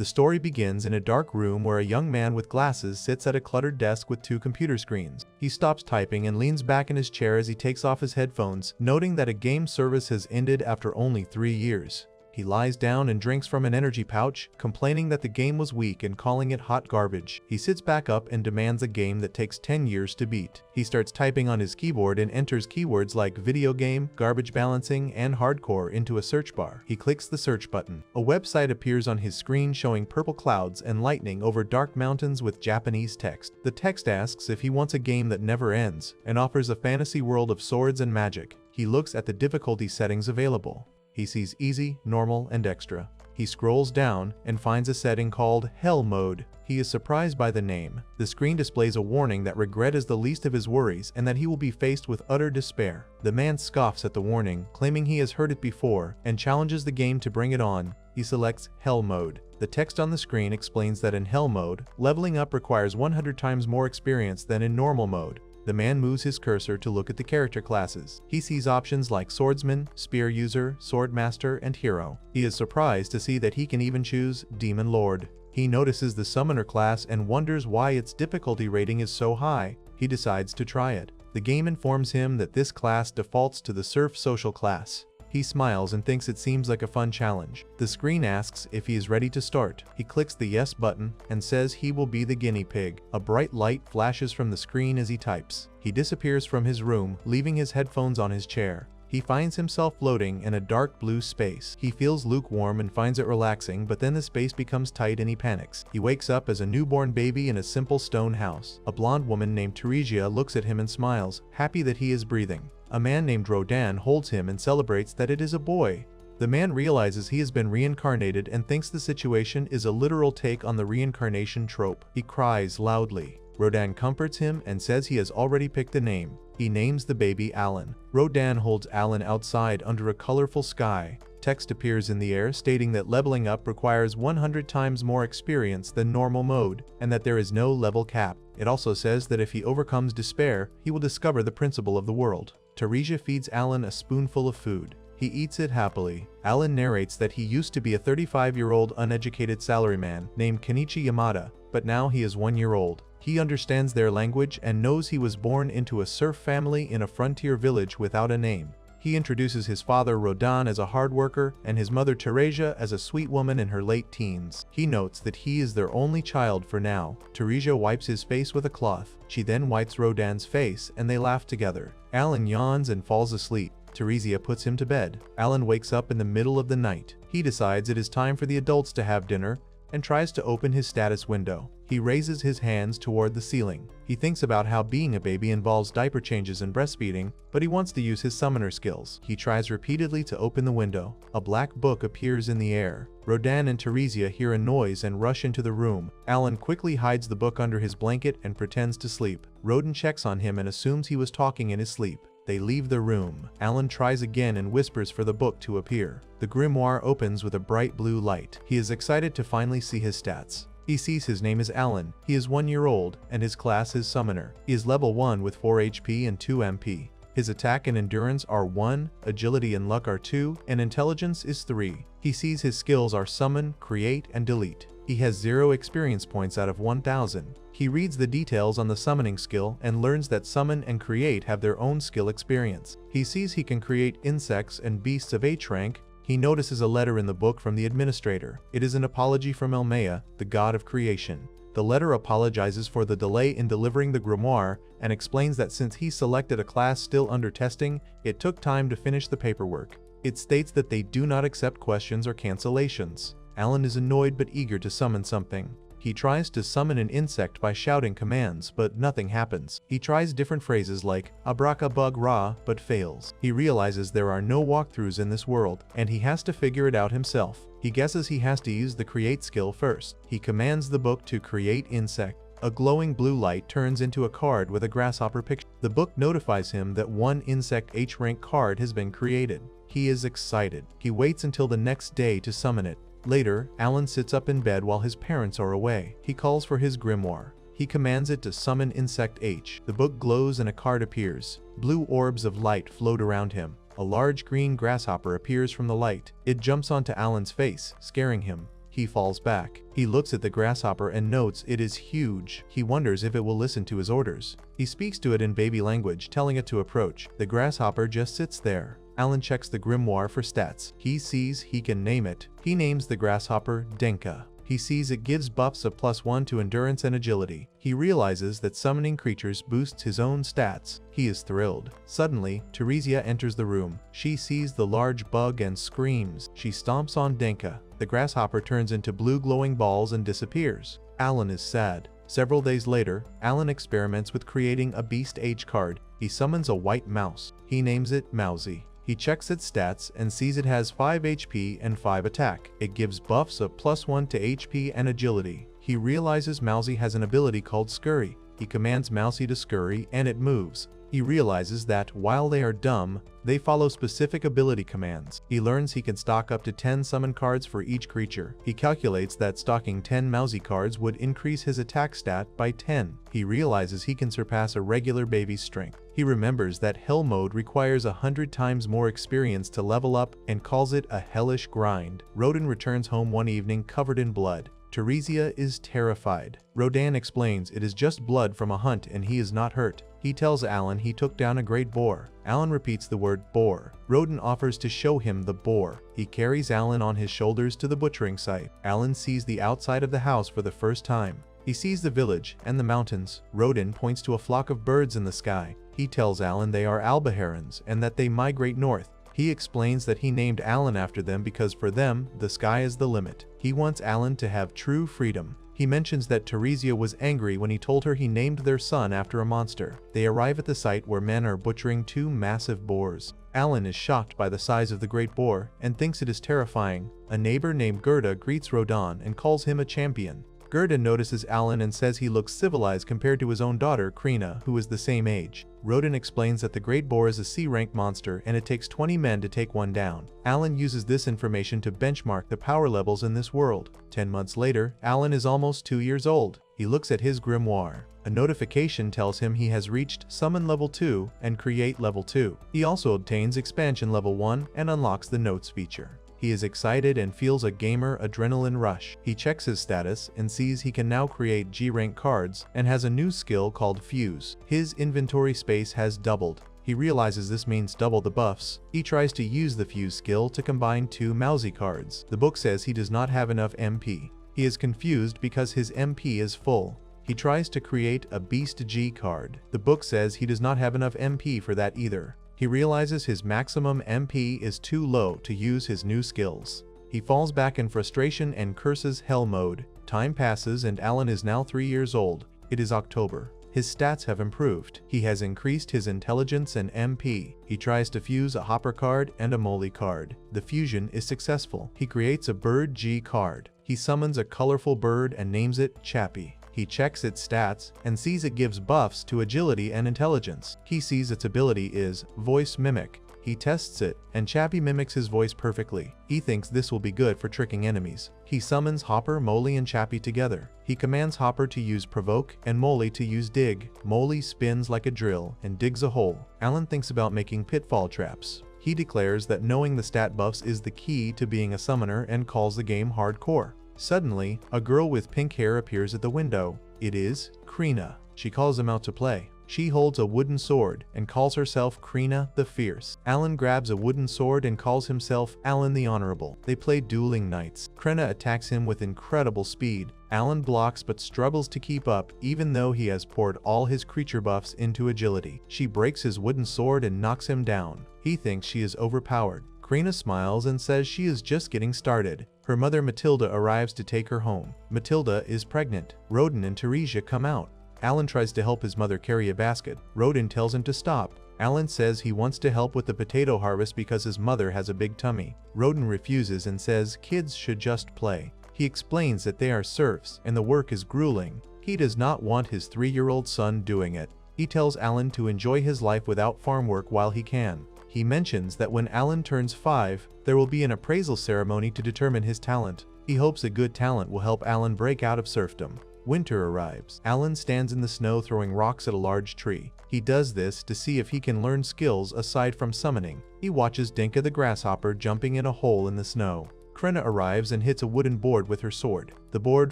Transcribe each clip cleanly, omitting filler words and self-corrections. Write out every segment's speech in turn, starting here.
The story begins in a dark room where a young man with glasses sits at a cluttered desk with 2 computer screens. He stops typing and leans back in his chair as he takes off his headphones, noting that a game service has ended after only 3 years. He lies down and drinks from an energy pouch, complaining that the game was weak and calling it hot garbage. He sits back up and demands a game that takes 10 years to beat. He starts typing on his keyboard and enters keywords like video game, garbage balancing, and hardcore into a search bar. He clicks the search button. A website appears on his screen showing purple clouds and lightning over dark mountains with Japanese text. The text asks if he wants a game that never ends and offers a fantasy world of swords and magic. He looks at the difficulty settings available. He sees easy, normal, and extra. He scrolls down and finds a setting called Hell Mode. He is surprised by the name. The screen displays a warning that regret is the least of his worries and that he will be faced with utter despair. The man scoffs at the warning, claiming he has heard it before, and challenges the game to bring it on. He selects Hell Mode. The text on the screen explains that in Hell Mode, leveling up requires 100 times more experience than in normal mode. The man moves his cursor to look at the character classes. He sees options like Swordsman, Spear User, Swordmaster, and Hero. He is surprised to see that he can even choose Demon Lord. He notices the Summoner class and wonders why its difficulty rating is so high. He decides to try it. The game informs him that this class defaults to the Serf social class. He smiles and thinks it seems like a fun challenge. The screen asks if he is ready to start. He clicks the yes button and says he will be the guinea pig. A bright light flashes from the screen as he types. He disappears from his room, leaving his headphones on his chair. He finds himself floating in a dark blue space. He feels lukewarm and finds it relaxing, but then the space becomes tight and he panics. He wakes up as a newborn baby in a simple stone house. A blonde woman named Theresia looks at him and smiles, happy that he is breathing. A man named Rodan holds him and celebrates that it is a boy. The man realizes he has been reincarnated and thinks the situation is a literal take on the reincarnation trope. He cries loudly. Rodan comforts him and says he has already picked a name. He names the baby Alan. Rodan holds Alan outside under a colorful sky. Text appears in the air stating that leveling up requires 100 times more experience than normal mode, and that there is no level cap. It also says that if he overcomes despair, he will discover the principle of the world. Theresia feeds Alan a spoonful of food. He eats it happily. Alan narrates that he used to be a 35-year-old uneducated salaryman named Kenichi Yamada, but now he is 1 year old. He understands their language and knows he was born into a serf family in a frontier village without a name. He introduces his father Rodan as a hard worker and his mother Theresia as a sweet woman in her late teens. He notes that he is their only child for now. Theresia wipes his face with a cloth. She then wipes Rodan's face and they laugh together. Alan yawns and falls asleep. Theresia puts him to bed. Alan wakes up in the middle of the night. He decides it is time for the adults to have dinner and tries to open his status window. He raises his hands toward the ceiling. He thinks about how being a baby involves diaper changes and breastfeeding, but he wants to use his summoner skills. He tries repeatedly to open the window. A black book appears in the air. Rodan and Theresia hear a noise and rush into the room. Alan quickly hides the book under his blanket and pretends to sleep. Rodan checks on him and assumes he was talking in his sleep. They leave the room. Alan tries again and whispers for the book to appear. The grimoire opens with a bright blue light. He is excited to finally see his stats. He sees his name is Alan. He is 1 year old and his class is Summoner. He is level 1 with 4 HP and 2 MP. His attack and endurance are 1, agility and luck are 2, and intelligence is 3. He sees his skills are Summon, Create, and Delete. He has 0 experience points out of 1000. He reads the details on the summoning skill and learns that Summon and Create have their own skill experience. He sees he can create insects and beasts of H rank. He notices a letter in the book from the administrator. It is an apology from Elmea, the god of creation. The letter apologizes for the delay in delivering the grimoire and explains that since he selected a class still under testing, it took time to finish the paperwork. It states that they do not accept questions or cancellations. Alan is annoyed but eager to summon something. He tries to summon an insect by shouting commands, but nothing happens. He tries different phrases like abracabug-ra, but fails. He realizes there are no walkthroughs in this world, and he has to figure it out himself. He guesses he has to use the create skill first. He commands the book to create insect. A glowing blue light turns into a card with a grasshopper picture. The book notifies him that 1 insect H rank card has been created. He is excited. He waits until the next day to summon it. Later, Alan sits up in bed while his parents are away. He calls for his grimoire. He commands it to summon Insect H. The book glows and a card appears. Blue orbs of light float around him. A large green grasshopper appears from the light. It jumps onto Alan's face, scaring him. He falls back. He looks at the grasshopper and notes it is huge. He wonders if it will listen to his orders. He speaks to it in baby language, telling it to approach. The grasshopper just sits there. Alan checks the grimoire for stats. He sees he can name it. He names the grasshopper Denka. He sees it gives buffs of +1 to endurance and agility. He realizes that summoning creatures boosts his own stats. He is thrilled. Suddenly, Teresia enters the room. She sees the large bug and screams. She stomps on Denka. The grasshopper turns into blue glowing balls and disappears. Alan is sad. Several days later, Alan experiments with creating a Beast Age card. He summons a white mouse. He names it Mousy. He checks its stats and sees it has 5 HP and 5 attack. It gives buffs of +1 to HP and agility. He realizes Mousy has an ability called Scurry. He commands Mousy to scurry and it moves. He realizes that, while they are dumb, they follow specific ability commands. He learns he can stock up to 10 summon cards for each creature. He calculates that stocking 10 Mousy cards would increase his attack stat by 10. He realizes he can surpass a regular baby's strength. He remembers that Hell mode requires 100 times more experience to level up and calls it a hellish grind. Rodin returns home one evening covered in blood. Teresia is terrified. Rodan explains it is just blood from a hunt and he is not hurt. He tells Alan he took down a great boar. Alan repeats the word boar. Rodan offers to show him the boar. He carries Alan on his shoulders to the butchering site. Alan sees the outside of the house for the first time. He sees the village and the mountains. Rodan points to a flock of birds in the sky. He tells Alan they are albaherons and that they migrate north. He explains that he named Alan after them because for them, the sky is the limit. He wants Alan to have true freedom. He mentions that Teresia was angry when he told her he named their son after a monster. They arrive at the site where men are butchering 2 massive boars. Alan is shocked by the size of the great boar and thinks it is terrifying. A neighbor named Gerda greets Rodan and calls him a champion. Gerda notices Alan and says he looks civilized compared to his own daughter, Krina, who is the same age. Rodan explains that the Great Boar is a C-rank monster and it takes 20 men to take one down. Alan uses this information to benchmark the power levels in this world. 10 months later, Alan is almost 2 years old. He looks at his grimoire. A notification tells him he has reached Summon Level 2 and Create Level 2. He also obtains Expansion Level 1 and unlocks the Notes feature. He is excited and feels a gamer adrenaline rush. He checks his status and sees he can now create G-rank cards and has a new skill called Fuse. His inventory space has doubled. He realizes this means double the buffs. He tries to use the Fuse skill to combine 2 Mousy cards. The book says he does not have enough MP. He is confused because his MP is full. He tries to create a Beast G card. The book says he does not have enough MP for that either. He realizes his maximum MP is too low to use his new skills. He falls back in frustration and curses Hell mode. Time passes and Alan is now 3 years old. It is October. His stats have improved. He has increased his intelligence and MP. He tries to fuse a Hopper card and a Molly card. The fusion is successful. He creates a Bird G card. He summons a colorful bird and names it Chappie. He checks its stats and sees it gives buffs to agility and intelligence. He sees its ability is Voice Mimic. He tests it, and Chappie mimics his voice perfectly. He thinks this will be good for tricking enemies. He summons Hopper, Molly, and Chappie together. He commands Hopper to use Provoke and Molly to use Dig. Molly spins like a drill and digs a hole. Alan thinks about making pitfall traps. He declares that knowing the stat buffs is the key to being a summoner and calls the game hardcore. Suddenly, a girl with pink hair appears at the window. It is Krina. She calls him out to play. She holds a wooden sword and calls herself Krina the Fierce. Alan grabs a wooden sword and calls himself Alan the Honorable. They play dueling knights. Krina attacks him with incredible speed. Alan blocks but struggles to keep up even though he has poured all his creature buffs into agility. She breaks his wooden sword and knocks him down. He thinks she is overpowered. Krina smiles and says she is just getting started. Her mother Matilda arrives to take her home. Matilda is pregnant. Rodan and Teresia come out. Alan tries to help his mother carry a basket. Rodan tells him to stop. Alan says he wants to help with the potato harvest because his mother has a big tummy. Rodan refuses and says kids should just play. He explains that they are serfs and the work is grueling. He does not want his 3-year-old son doing it. He tells Alan to enjoy his life without farm work while he can. He mentions that when Alan turns 5, there will be an appraisal ceremony to determine his talent. He hopes a good talent will help Alan break out of serfdom. Winter arrives. Alan stands in the snow throwing rocks at a large tree. He does this to see if he can learn skills aside from summoning. He watches Denka the grasshopper jumping in a hole in the snow. Krina arrives and hits a wooden board with her sword. The board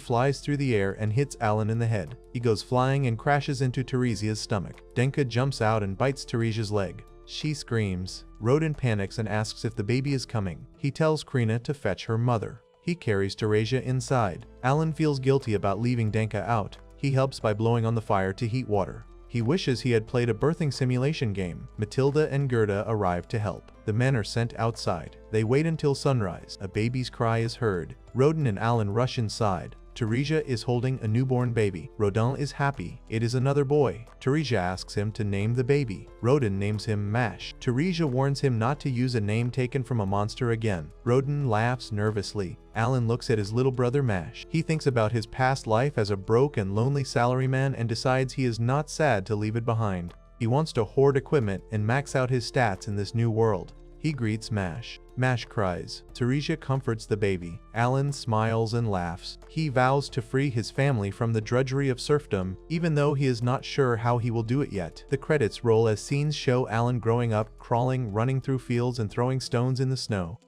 flies through the air and hits Alan in the head. He goes flying and crashes into Teresia's stomach. Denka jumps out and bites Teresia's leg. She screams. Rodin panics and asks if the baby is coming. He tells Krina to fetch her mother. He carries Teresia inside. Alan feels guilty about leaving Denka out. He helps by blowing on the fire to heat water. He wishes he had played a birthing simulation game. Matilda and Gerda arrive to help. The men are sent outside. They wait until sunrise. A baby's cry is heard. Rodin and Alan rush inside. Teresia is holding a newborn baby. Rodin is happy. It is another boy. Teresia asks him to name the baby. Rodin names him Mash. Teresia warns him not to use a name taken from a monster again. Rodin laughs nervously. Alan looks at his little brother Mash. He thinks about his past life as a broke and lonely salaryman and decides he is not sad to leave it behind. He wants to hoard equipment and max out his stats in this new world. He greets Mash. Mash cries. Teresia comforts the baby. Alan smiles and laughs. He vows to free his family from the drudgery of serfdom, even though he is not sure how he will do it yet. The credits roll as scenes show Alan growing up, crawling, running through fields and throwing stones in the snow.